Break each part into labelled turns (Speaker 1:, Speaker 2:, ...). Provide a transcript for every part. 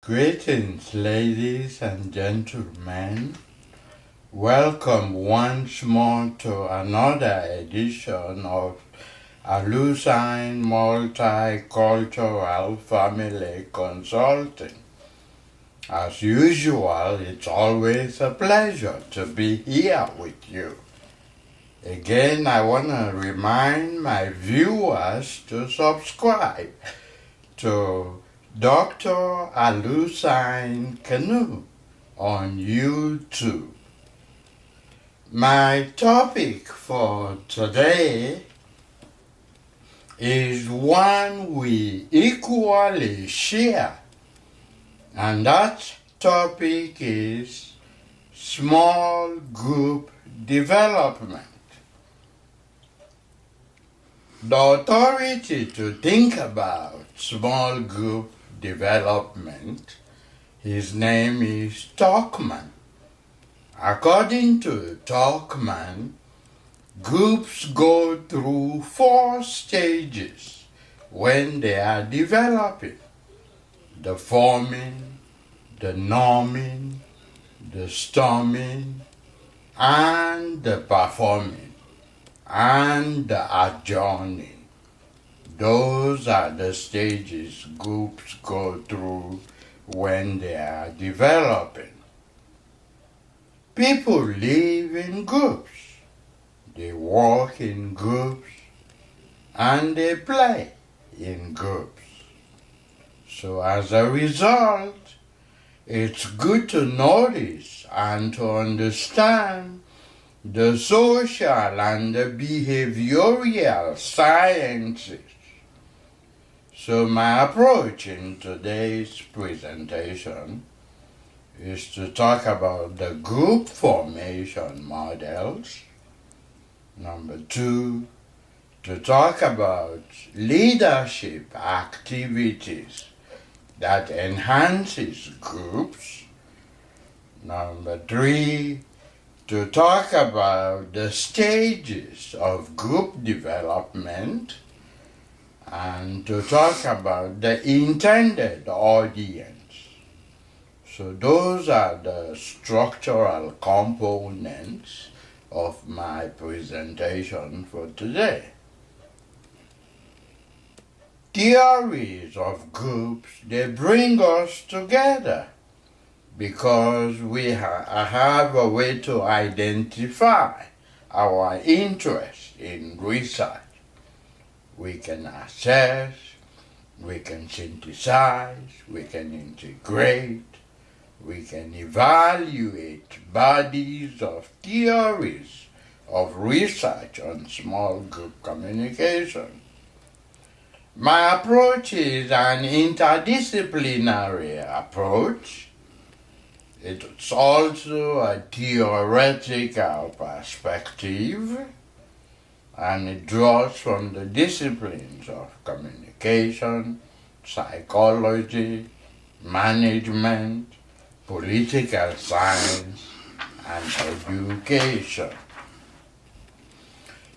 Speaker 1: Greetings, ladies and gentlemen. Welcome once more to another edition of Alusine Multicultural Family Consulting. As usual, it's always a pleasure to be here with you. Again, I want to remind my viewers to subscribe to Dr. Alusine Kanu on YouTube. My topic for today is one we equally share, and that topic is small group development. The authority to think about small group development, his name is Tuckman. According to Tuckman, groups go through 4 stages when they are developing: the forming, the norming, the storming, and the performing, and the adjourning. Those are the stages groups go through when they are developing. People live in groups, they work in groups, and they play in groups. So as a result, it's good to notice and to understand the social and the behavioral sciences. So my approach in today's presentation is to talk about the group formation models. Number 2, to talk about leadership activities that enhances groups. Number 3, to talk about the stages of group development, and to talk about the intended audience. So those are the structural components of my presentation for today. Theories of groups, they bring us together because we have a way to identify our interest in research. We can assess, we can synthesize, we can integrate, we can evaluate bodies of theories of research on small group communication. My approach is an interdisciplinary approach. It's also a theoretical perspective, and it draws from the disciplines of communication, psychology, management, political science, and education.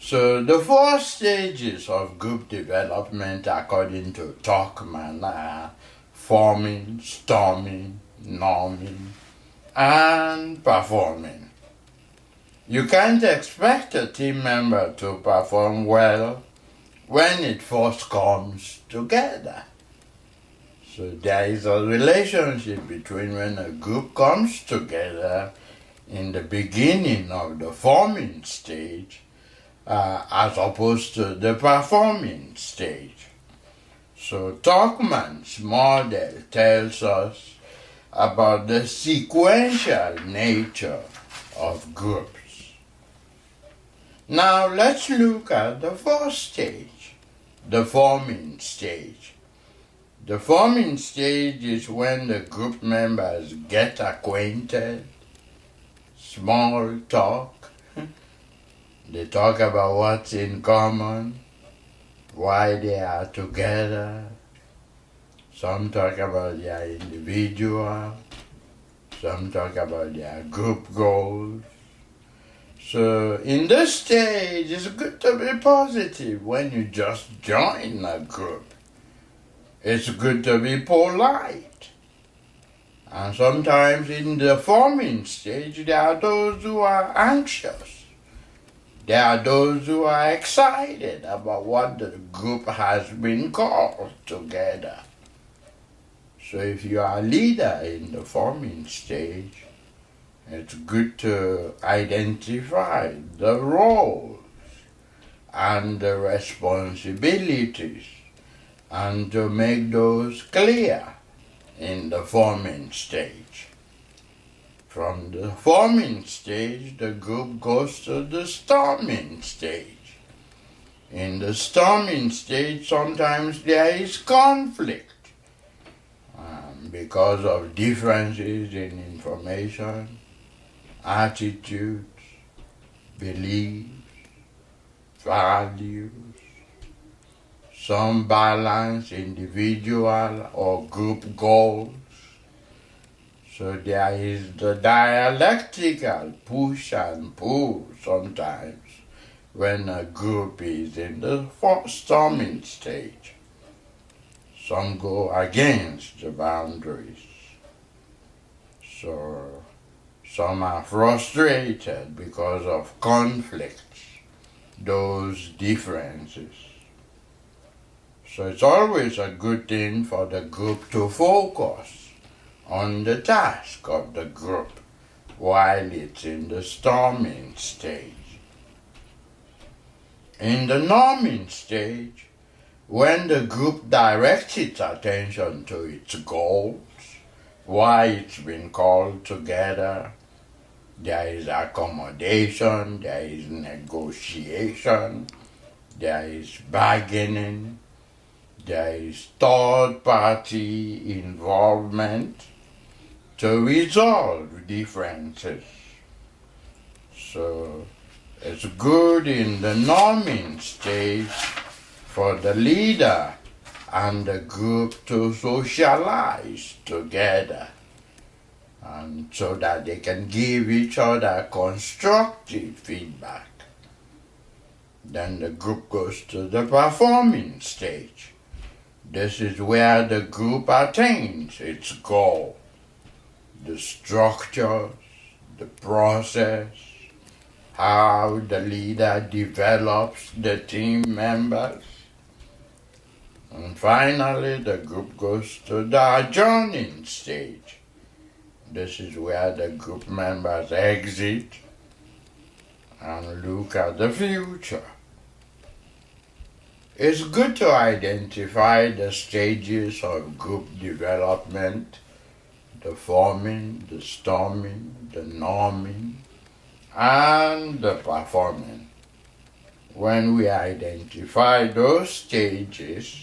Speaker 1: So the 4 stages of group development, according to Tuckman, are forming, storming, norming, and performing. You can't expect a team member to perform well when it first comes together. So there is a relationship between when a group comes together in the beginning of the forming stage as opposed to the performing stage. So Tuckman's model tells us about the sequential nature of groups. Now let's look at the first stage, the forming stage. The forming stage is when the group members get acquainted, small talk. They talk about what's in common, why they are together. Some talk about their individual, some talk about their group goals. So in this stage, it's good to be positive when you just join a group. It's good to be polite. And sometimes in the forming stage, there are those who are anxious. There are those who are excited about what the group has been called together. So if you are a leader in the forming stage, it's good to identify the roles and the responsibilities and to make those clear in the forming stage. From the forming stage, the group goes to the storming stage. In the storming stage, sometimes there is conflict because of differences in information, attitudes, beliefs, values. Some balance individual or group goals. So there is the dialectical push and pull sometimes when a group is in the storming stage. Some go against the boundaries. So some are frustrated because of conflicts, those differences. So it's always a good thing for the group to focus on the task of the group while it's in the storming stage. In the norming stage, when the group directs its attention to its goals, why it's been called together, there is accommodation, there is negotiation, there is bargaining, there is third-party involvement to resolve differences. So it's good in the norming stage for the leader and the group to socialize together, and so that they can give each other constructive feedback. Then the group goes to the performing stage. This is where the group attains its goal. The structures, the process, how the leader develops the team members. And finally, the group goes to the adjourning stage. This is where the group members exit and look at the future. It's good to identify the stages of group development, the forming, the storming, the norming, and the performing. When we identify those stages,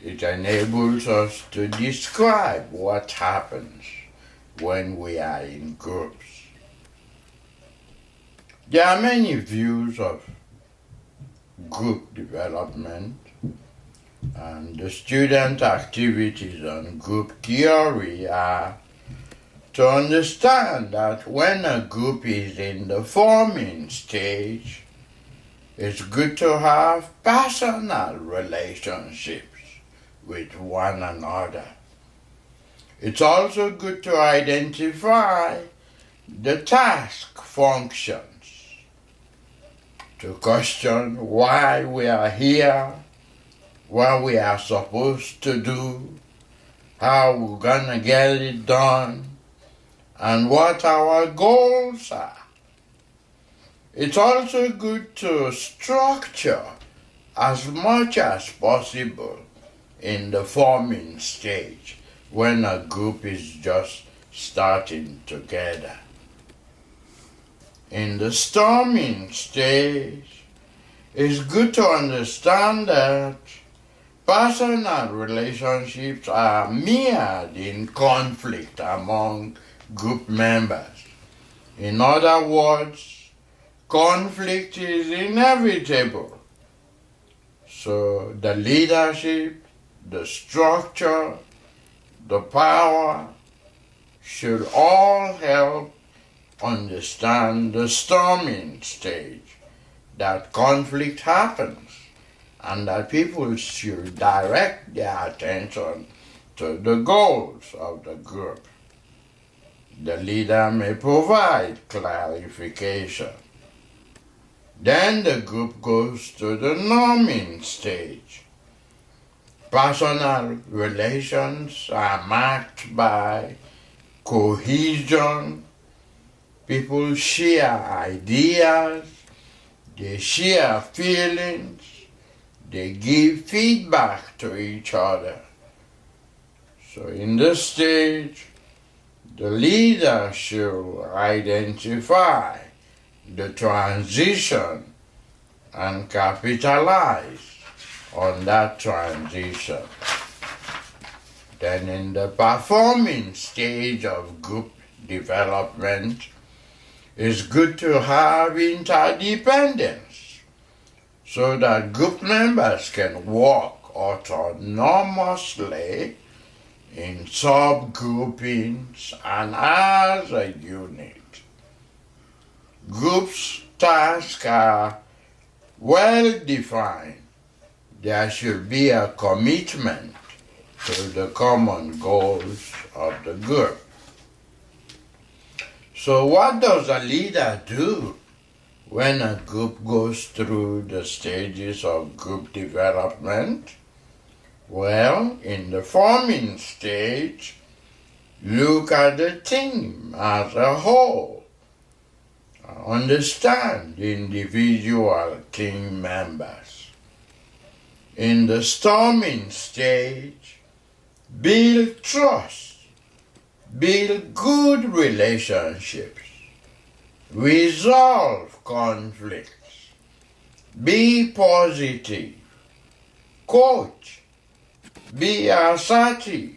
Speaker 1: it enables us to describe what happens when we are in groups. There are many views of group development, and the student activities on group theory are to understand that when a group is in the forming stage, it's good to have personal relationships with one another. It's also good to identify the task functions, to question why we are here, what we are supposed to do, how we're gonna get it done, and what our goals are. It's also good to structure as much as possible in the forming stage when a group is just starting together. In the storming stage, it's good to understand that personal relationships are mirrored in conflict among group members. In other words, conflict is inevitable. So the leadership, the structure, the power should all help understand the storming stage, that conflict happens, and that people should direct their attention to the goals of the group. The leader may provide clarification. Then the group goes to the norming stage. Personal relations are marked by cohesion. People share ideas, they share feelings, they give feedback to each other. So in this stage, the leader should identify the transition and capitalize on that transition. Then in the performing stage of group development, it's good to have interdependence so that group members can work autonomously in subgroupings and as a unit. Groups' tasks are well defined. There should be a commitment to the common goals of the group. So what does a leader do when a group goes through the stages of group development? Well, in the forming stage, look at the team as a whole. Understand individual team members. In the storming stage, build trust, build good relationships, resolve conflicts, be positive, coach, be assertive,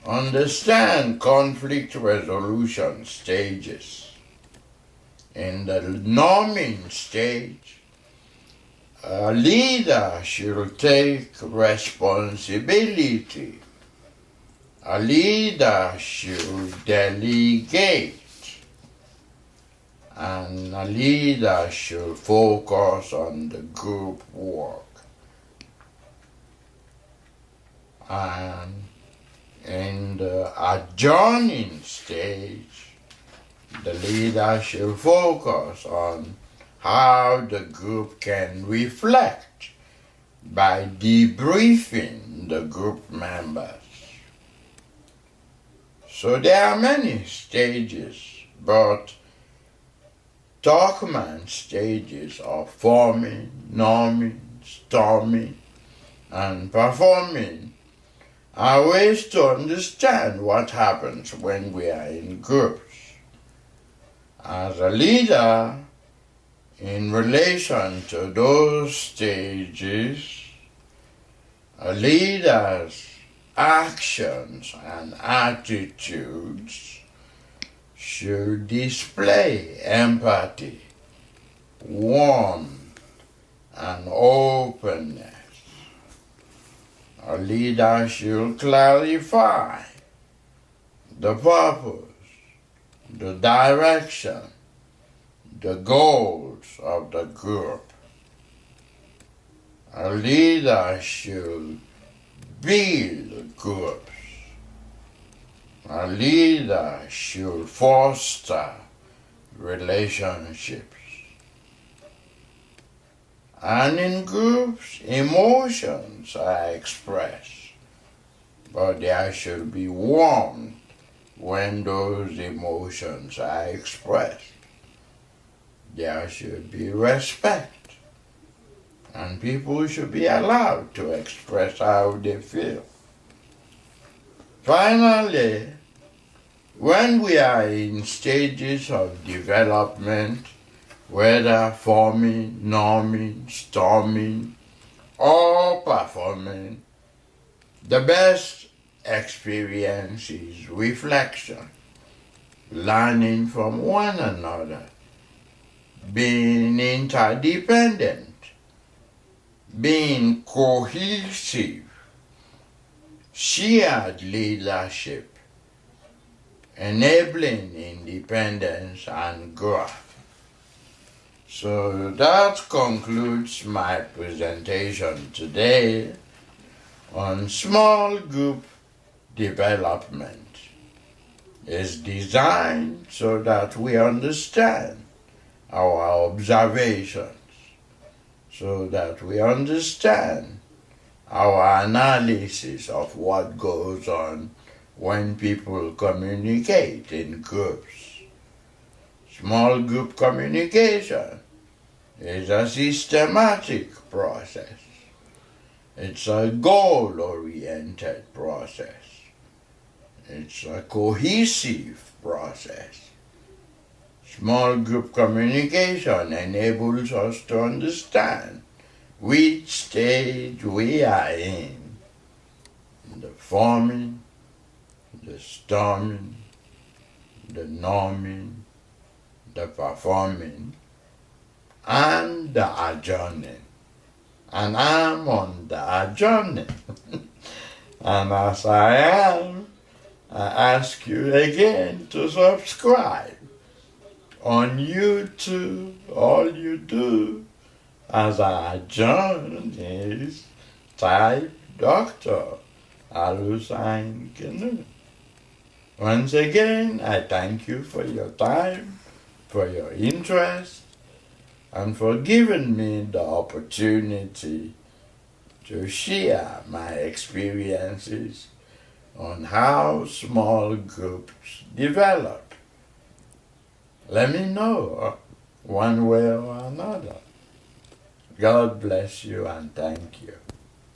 Speaker 1: understand conflict resolution stages. In the norming stage, a leader should take responsibility. A leader should delegate. And a leader should focus on the group work. And in the adjourning stage, the leader should focus on how the group can reflect by debriefing the group members. So there are many stages, but Tuckman stages of forming, norming, storming, and performing are ways to understand what happens when we are in groups. As a leader, in relation to those stages, a leader's actions and attitudes should display empathy, warmth, and openness. A leader should clarify the purpose, the direction, the goals of the group. A leader should build groups. A leader should foster relationships. And in groups, emotions are expressed, but there should be warmth when those emotions are expressed. There should be respect, and people should be allowed to express how they feel. Finally, when we are in stages of development, whether forming, norming, storming, or performing, the best experience is reflection, learning from one another, being interdependent, being cohesive, shared leadership, enabling independence and growth. So that concludes my presentation today on small group development. is designed so that we understand our observations, so that we understand our analysis of what goes on when people communicate in groups. Small group communication is a systematic process. It's a goal-oriented process. It's a cohesive process. Small group communication enables us to understand which stage we are in: the forming, the storming, the norming, the performing, and the adjourning. And I'm on the adjourning. And as I am, I ask you again to subscribe. On YouTube, all you do as I adjourn is type Dr. Alusine Kanu. Once again, I thank you for your time, for your interest, and for giving me the opportunity to share my experiences on how small groups develop. Let me know one way or another. God bless you and thank you.